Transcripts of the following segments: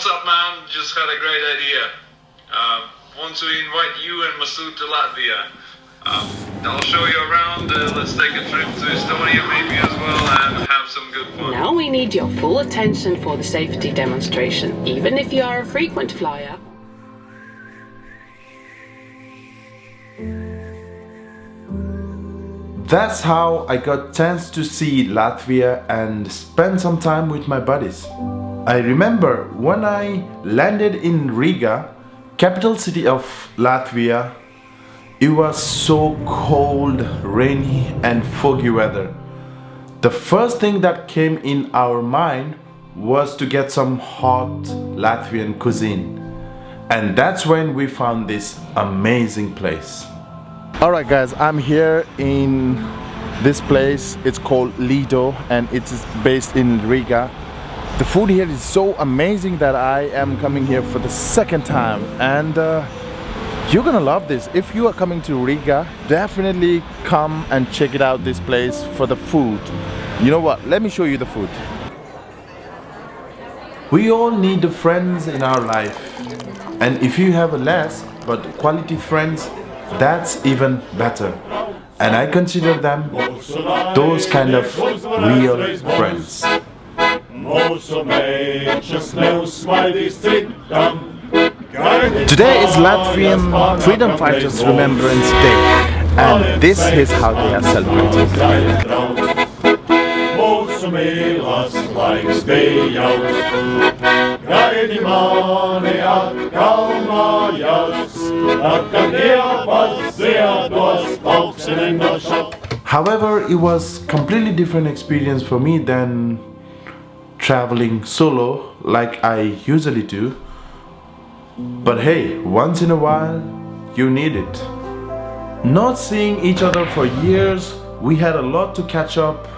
what's up, man? Just had a great idea. Want to invite you and Masood to Latvia. I'll show you around. Let's take a trip to Estonia maybe as well and have some good fun. Now we need your full attention for the safety demonstration, even if you are a frequent flyer. That's how I got chance to see Latvia and spend some time with my buddies. I remember when I landed in Riga, capital city of Latvia, it was so cold, rainy and foggy weather. The first thing that came in our mind was to get some hot Latvian cuisine. And that's when we found this amazing place. Alright guys, I'm here in this place. It's called Lido and it is based in Riga. The food here is so amazing that I am coming here for the second time, and you're gonna love this. If you are coming to Riga, definitely come and check it out, this place, for the food. You know what, let me show you the food. We all need friends in our life, and if you have less but quality friends, that's even better. And I consider them those kind of real friends. Today is Latvian Freedom Fighters Remembrance Day, and this is how they are celebrating. However, it was completely different experience for me than traveling solo like I usually do. But hey, once in a while, you need it. Not seeing each other for years, we had a lot to catch up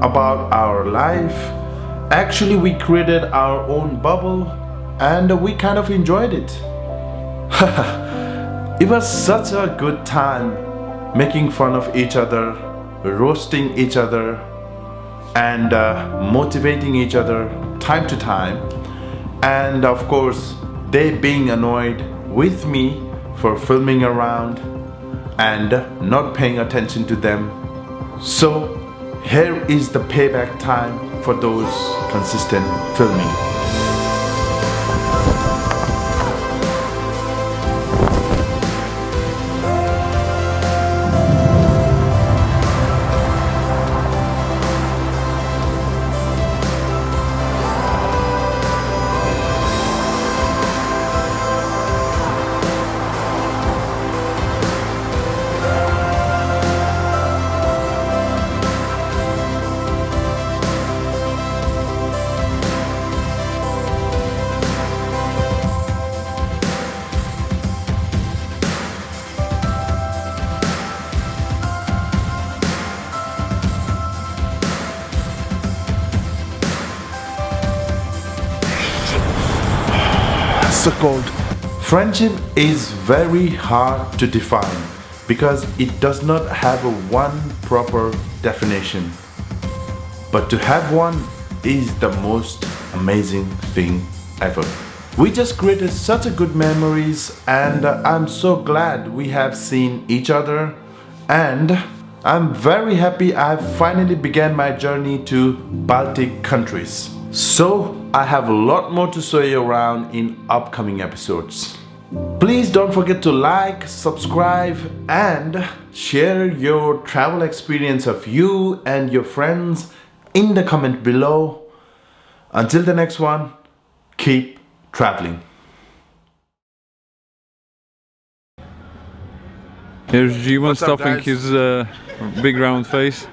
about our life. Actually, we created our own bubble and we kind of enjoyed it. It was such a good time making fun of each other, roasting each other, and motivating each other time to time. And of course, they being annoyed with me for filming around and not paying attention to them. So here is the payback time for those consistent filming. So cold. Friendship is very hard to define because it does not have a one proper definition. But to have one is the most amazing thing ever. We just created such a good memories, and I'm so glad we have seen each other, and I'm very happy I finally began my journey to Baltic countries. So I have a lot more to show you around in upcoming episodes. Please don't forget to like, subscribe and share your travel experience of you and your friends in the comment below. Until the next one, keep traveling. Here's Jivan stuffing his big round face.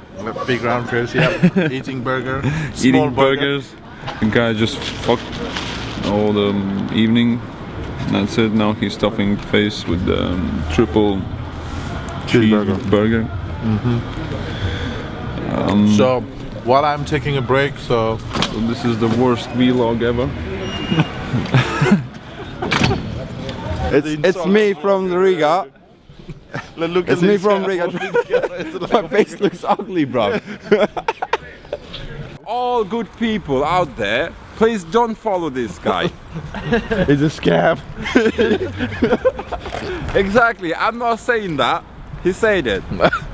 Big round face, yeah. Eating burger. Eating burgers. The guy just fucked all the evening. That's it. Now he's stuffing face with triple cheeseburger. So while I'm taking a break, so this is the worst vlog ever. It's me from Riga. It's me from Riga. My face looks ugly, bro. All good people out there please don't follow this guy. It's a scam. Exactly, I'm not saying that. He said it.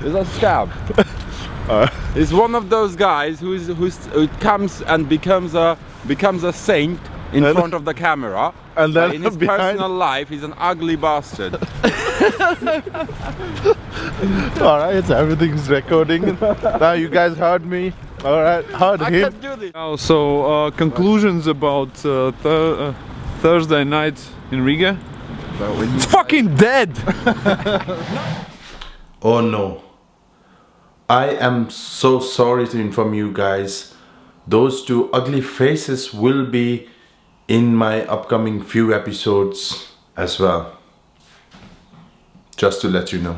It's a scam. He's one of those guys who comes and becomes a saint in front of the camera, and then but in his personal life he's an ugly bastard. Alright, so everything's recording. Now you guys heard me. Alright, heard I him. can do this. So conclusions about Thursday night in Riga. It's fucking dead. Oh no. I am so sorry to inform you guys. Those two ugly faces will be in my upcoming few episodes as well. Just to let you know.